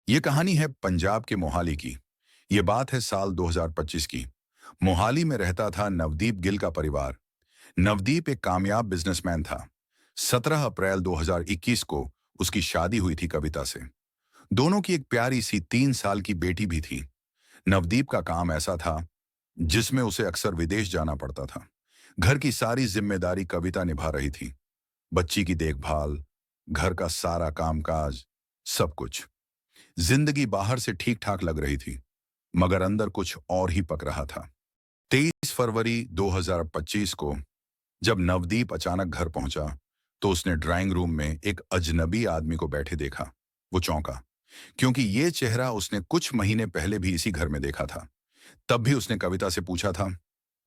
ये कहानी है पंजाब के मोहाली की। ये बात है साल 2025 की। मोहाली में रहता था नवदीप गिल का परिवार। नवदीप एक कामयाब बिजनेसमैन था। 17 अप्रैल 2021 को उसकी शादी हुई थी कविता से। दोनों की एक प्यारी सी 3 साल की बेटी भी थी। नवदीप का काम ऐसा था जिसमें उसे अक्सर विदेश जाना पड़ता था। घर की सारी जिम्मेदारी कविता निभा रही थी। बच्ची की देखभाल, घर का सारा कामकाज, सब कुछ। जिंदगी बाहर से ठीक ठाक लग रही थी, मगर अंदर कुछ और ही पक रहा था। 23 फरवरी 2025 को जब नवदीप अचानक घर पहुंचा, तो उसने ड्राइंग रूम में एक अजनबी आदमी को बैठे देखा। वो चौंका, क्योंकि ये चेहरा उसने कुछ महीने पहले भी इसी घर में देखा था। तब भी उसने कविता से पूछा था,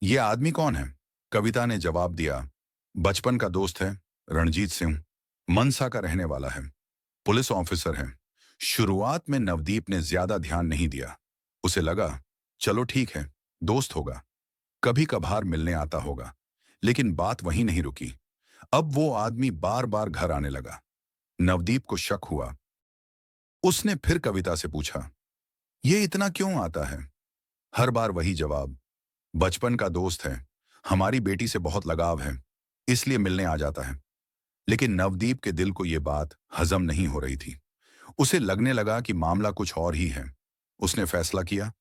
ये आदमी कौन है? कविता ने जवाब दिया, बचपन का दोस्त है, रणजीत सिंह। मनसा का रहने वाला है, पुलिस ऑफिसर है। शुरुआत में नवदीप ने ज्यादा ध्यान नहीं दिया। उसे लगा, चलो ठीक है, दोस्त होगा, कभी कभार मिलने आता होगा। लेकिन बात वहीं नहीं रुकी। अब वो आदमी बार बार घर आने लगा। नवदीप को शक हुआ। उसने फिर कविता से पूछा, ये इतना क्यों आता है? हर बार वही जवाब, बचपन का दोस्त है, हमारी बेटी से बहुत लगाव है, इसलिए मिलने आ जाता है। लेकिन नवदीप के दिल को यह बात हजम नहीं हो रही थी। उसे लगने लगा कि मामला कुछ और ही है। उसने फैसला किया,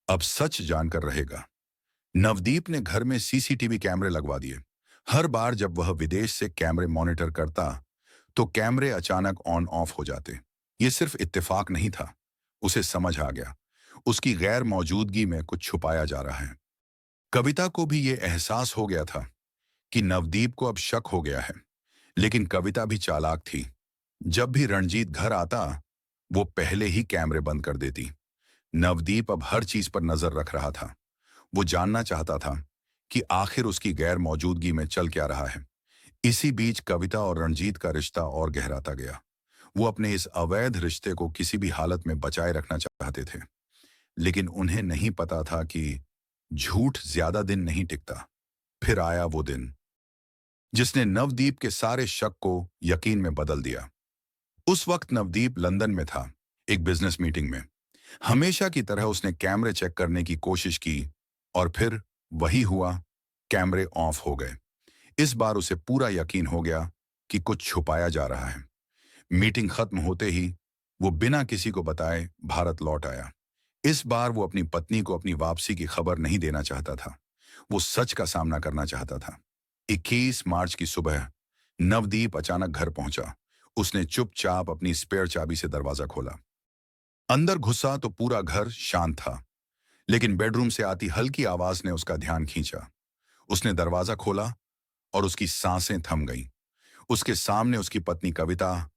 अब सच जानकर रहेगा। नवदीप ने घर में सीसीटीवी कैमरे लगवा दिए। हर बार जब वह विदेश से कैमरे मॉनिटर करता, तो कैमरे अचानक ऑन ऑफ हो जाते। ये सिर्फ इत्तेफाक नहीं था। उसे समझ आ गया, उसकी गैर मौजूदगी में कुछ छुपाया जा रहा है। कविता को भी ये एहसास हो गया था कि नवदीप को अब शक हो गया है। लेकिन कविता भी चालाक थी। जब भी रणजीत घर आता, वो पहले ही कैमरे बंद कर देती। नवदीप अब हर चीज पर नजर रख रहा था। वो जानना चाहता था कि आखिर उसकी गैर मौजूदगी में चल क्या रहा है। इसी बीच कविता और रणजीत का रिश्ता और गहराता गया। वो अपने इस अवैध रिश्ते को किसी भी हालत में बचाए रखना चाहते थे। लेकिन उन्हें नहीं पता था कि झूठ ज्यादा दिन नहीं टिकता। फिर आया वो दिन जिसने नवदीप के सारे शक को यकीन में बदल दिया। उस वक्त नवदीप लंदन में था, एक बिजनेस मीटिंग में। हमेशा की तरह उसने कैमरे चेक करने की कोशिश की, और फिर वही हुआ, कैमरे ऑफ हो गए। इस बार उसे पूरा यकीन हो गया कि कुछ छुपाया जा रहा है। मीटिंग खत्म होते ही वो बिना किसी को बताए भारत लौट आया। इस बार वो अपनी पत्नी को अपनी वापसी की खबर नहीं देना चाहता था। वो सच का सामना करना चाहता था। 21 मार्च की सुबह नवदीप अचानक घर पहुंचा। उसने चुपचाप अपनी स्पेयर चाबी से दरवाजा खोला। अंदर घुसा तो पूरा घर शांत था, लेकिन बेडरूम से आती हल्की आवाज ने उसका ध्यान खींचा। उसने दरवाजा खोला और उसकी सांसें थम गईं। उसके सामने उसकी पत्नी कविता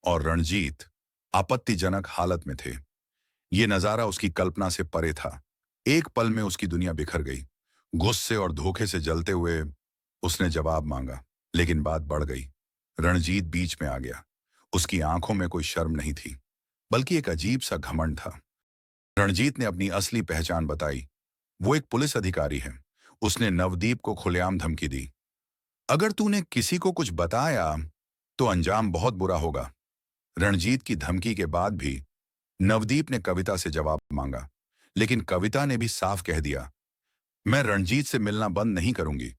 और रणजीत आपत्तिजनक हालत में थे। ये नजारा उसकी कल्पना से परे था। एक पल में उसकी दुनिया बिखर गई। गुस्से और धोखे से जलते हुए उसने जवाब मांगा, लेकिन बात बढ़ गई। रणजीत बीच में आ गया। उसकी आंखों में कोई शर्म नहीं थी, बल्कि एक अजीब सा घमंड था। रणजीत ने अपनी असली पहचान बताई। वो एक पुलिस अधिकारी है। उसने नवदीप को खुलेआम धमकी दी, अगर तूने किसी को कुछ बताया तो अंजाम बहुत बुरा होगा। रणजीत की धमकी के बाद भी नवदीप ने कविता से जवाब मांगा, लेकिन कविता ने भी साफ कह दिया, मैं रणजीत से मिलना बंद नहीं करूंगी।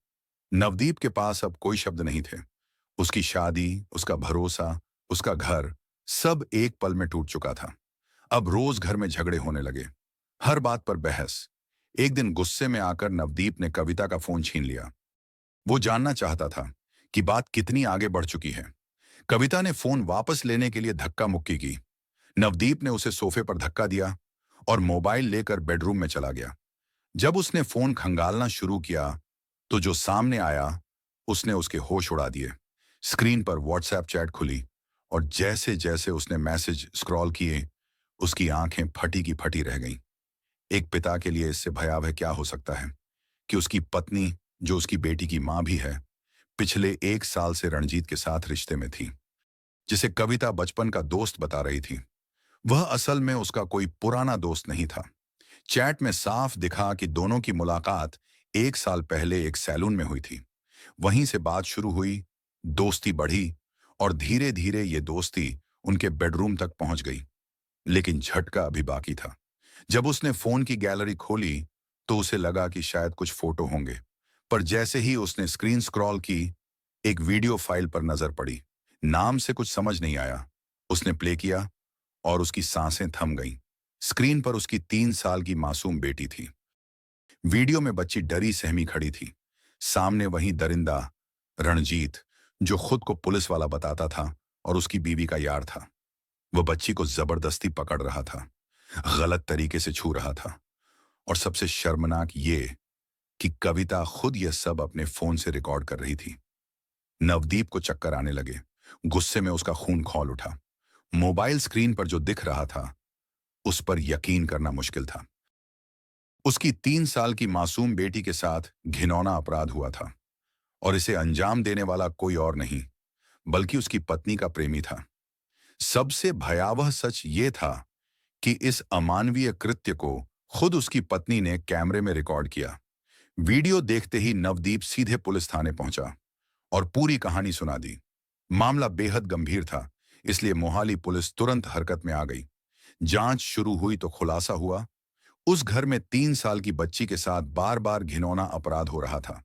नवदीप के पास अब कोई शब्द नहीं थे। उसकी शादी, उसका भरोसा, उसका घर, सब एक पल में टूट चुका था। अब रोज घर में झगड़े होने लगे, हर बात पर बहस। एक दिन गुस्से में आकर नवदीप ने कविता का फोन छीन लिया। वो जानना चाहता था कि बात कितनी आगे बढ़ चुकी है। कविता ने फोन वापस लेने के लिए धक्का मुक्की की। नवदीप ने उसे सोफे पर धक्का दिया और मोबाइल लेकर बेडरूम में चला गया। जब उसने फोन खंगालना शुरू किया, तो जो सामने आया उसने उसके होश उड़ा दिए। स्क्रीन पर व्हाट्सएप चैट खुली, और जैसे जैसे उसने मैसेज स्क्रॉल किए, उसकी आंखें फटी की फटी रह गईं। एक पिता के लिए इससे भयावह क्या हो सकता है कि उसकी पत्नी, जो उसकी बेटी की मां भी है, पिछले 1 साल से रणजीत के साथ रिश्ते में थी। जिसे कविता बचपन का दोस्त बता रही थी, वह असल में उसका कोई पुराना दोस्त नहीं था। चैट में साफ दिखा कि दोनों की मुलाकात 1 साल पहले एक सैलून में हुई थी। वहीं से बात शुरू हुई, दोस्ती बढ़ी, और धीरे धीरे ये दोस्ती उनके बेडरूम तक पहुंच गई। लेकिन झटका अभी बाकी था। जब उसने फोन की गैलरी खोली तो उसे लगा कि शायद कुछ फोटो होंगे, पर जैसे ही उसने स्क्रीन स्क्रॉल की, एक वीडियो फाइल पर नजर पड़ी। नाम से कुछ समझ नहीं आया। उसने प्ले किया और उसकी सांसें थम गईं। स्क्रीन पर उसकी 3 साल की मासूम बेटी थी। वीडियो में बच्ची डरी सहमी खड़ी थी। सामने वही दरिंदा रणजीत, जो खुद को पुलिस वाला बताता था और उसकी बीवी का यार था। वह बच्ची को जबरदस्ती पकड़ रहा था, गलत तरीके से छू रहा था। और सबसे शर्मनाक ये कि कविता खुद यह सब अपने फोन से रिकॉर्ड कर रही थी। नवदीप को चक्कर आने लगे। गुस्से में उसका खून खौल उठा। मोबाइल स्क्रीन पर जो दिख रहा था, उस पर यकीन करना मुश्किल था। उसकी 3 साल की मासूम बेटी के साथ घिनौना अपराध हुआ था, और इसे अंजाम देने वाला कोई और नहीं, बल्कि उसकी पत्नी का प्रेमी था। सबसे भयावह सच ये था कि इस अमानवीय कृत्य को खुद उसकी पत्नी ने कैमरे में रिकॉर्ड किया। वीडियो देखते ही नवदीप सीधे पुलिस थाने पहुंचा और पूरी कहानी सुना दी। मामला बेहद गंभीर था, इसलिए मोहाली पुलिस तुरंत हरकत में आ गई। जांच शुरू हुई तो खुलासा हुआ, उस घर में 3 साल की बच्ची के साथ बार बार घिनौना अपराध हो रहा था।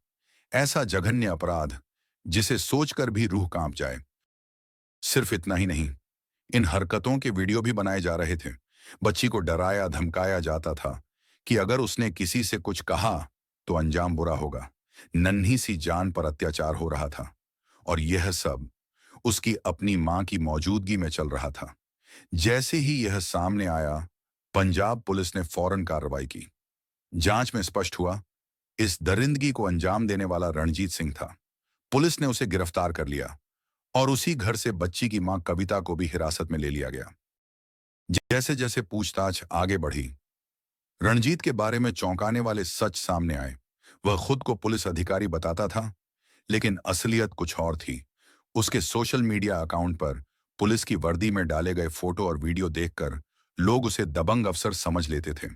ऐसा जघन्य अपराध जिसे सोचकर भी रूह कांप जाए। सिर्फ इतना ही नहीं, इन हरकतों के वीडियो भी बनाए जा रहे थे। बच्ची को डराया धमकाया जाता था कि अगर उसने किसी से कुछ कहा तो अंजाम बुरा होगा। नन्ही सी जान पर अत्याचार हो रहा था, और यह सब उसकी अपनी मां की मौजूदगी में चल रहा था। जैसे ही यह सामने आया, पंजाब पुलिस ने फौरन कार्रवाई की। जांच में स्पष्ट हुआ, इस दरिंदगी को अंजाम देने वाला रणजीत सिंह था। पुलिस ने उसे गिरफ्तार कर लिया और उसी घर से बच्ची की मां कविता को भी हिरासत में ले लिया गया। जैसे जैसे पूछताछ आगे बढ़ी, रणजीत के बारे में चौंकाने वाले सच सामने आए। वह खुद को पुलिस अधिकारी बताता था, लेकिन असलियत कुछ और थी। उसके सोशल मीडिया अकाउंट पर पुलिस की वर्दी में डाले गए फोटो और वीडियो देखकर लोग उसे दबंग अफसर समझ लेते थे,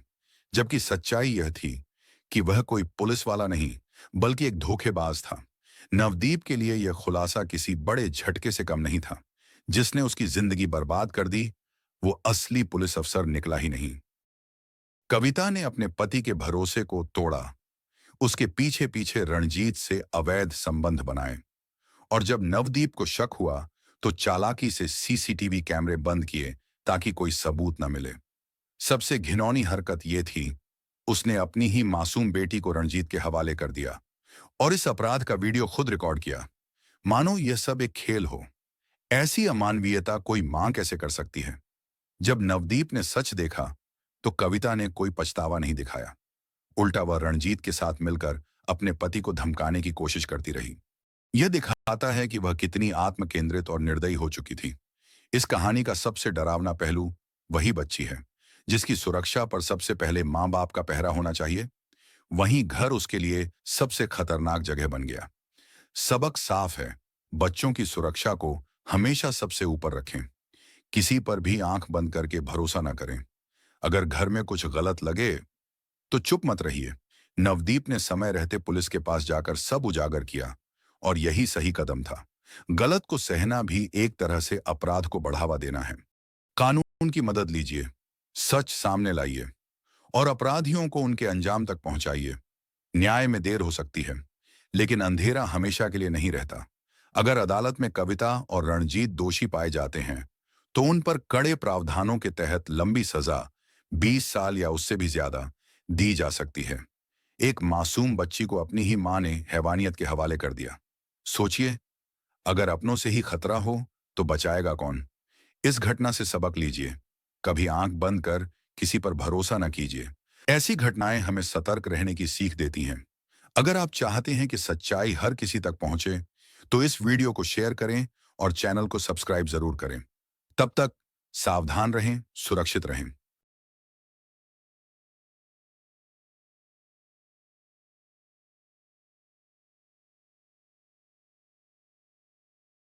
जबकि सच्चाई यह थी कि वह कोई पुलिस वाला नहीं, बल्कि एक धोखेबाज था। नवदीप के लिए यह खुलासा किसी बड़े झटके से कम नहीं था। जिसने उसकी जिंदगी बर्बाद कर दी, वो असली पुलिस अफसर निकला ही नहीं। कविता ने अपने पति के भरोसे को तोड़ा, उसके पीछे पीछे रणजीत से अवैध संबंध बनाए, और जब नवदीप को शक हुआ तो चालाकी से सीसीटीवी कैमरे बंद किए ताकि कोई सबूत न मिले। सबसे घिनौनी हरकत यह थी, उसने अपनी ही मासूम बेटी को रणजीत के हवाले कर दिया और इस अपराध का वीडियो खुद रिकॉर्ड किया, मानो यह सब एक खेल हो। ऐसी अमानवीयता कोई मां कैसे कर सकती है? जब नवदीप ने सच देखा तो कविता ने कोई पछतावा नहीं दिखाया। उल्टा वह रणजीत के साथ मिलकर अपने पति को धमकाने की कोशिश करती रही। यह दिखाता है कि वह कितनी आत्म केंद्रित और निर्दयी हो चुकी थी। इस कहानी का सबसे डरावना पहलू वही बच्ची है, जिसकी सुरक्षा पर सबसे पहले माँ बाप का पहरा होना चाहिए। वहीं घर उसके लिए सबसे खतरनाक जगह बन गया। सबक साफ है, बच्चों की सुरक्षा को हमेशा सबसे ऊपर रखें। किसी पर भी आंख बंद करके भरोसा न करें। अगर घर में कुछ गलत लगे तो चुप मत रहिए। नवदीप ने समय रहते पुलिस के पास जाकर सब उजागर किया, और यही सही कदम था। गलत को सहना भी एक तरह से अपराध को बढ़ावा देना है। कानून की मदद लीजिए, सच सामने लाइए और अपराधियों को उनके अंजाम तक पहुंचाइए। न्याय में देर हो सकती है, लेकिन अंधेरा हमेशा के लिए नहीं रहता। अगर अदालत में कविता और रणजीत दोषी पाए जाते हैं तो उन पर कड़े प्रावधानों के तहत लंबी सजा, 20 साल या उससे भी ज्यादा, दी जा सकती है। एक मासूम बच्ची को अपनी ही मां ने हैवानियत के हवाले कर दिया। सोचिए, अगर अपनों से ही खतरा हो तो बचाएगा कौन? इस घटना से सबक लीजिए। कभी आंख बंद कर किसी पर भरोसा न कीजिए। ऐसी घटनाएं हमें सतर्क रहने की सीख देती हैं। अगर आप चाहते हैं कि सच्चाई हर किसी तक पहुंचे, तो इस वीडियो को शेयर करें और चैनल को सब्सक्राइब जरूर करें। तब तक सावधान रहें, सुरक्षित रहें।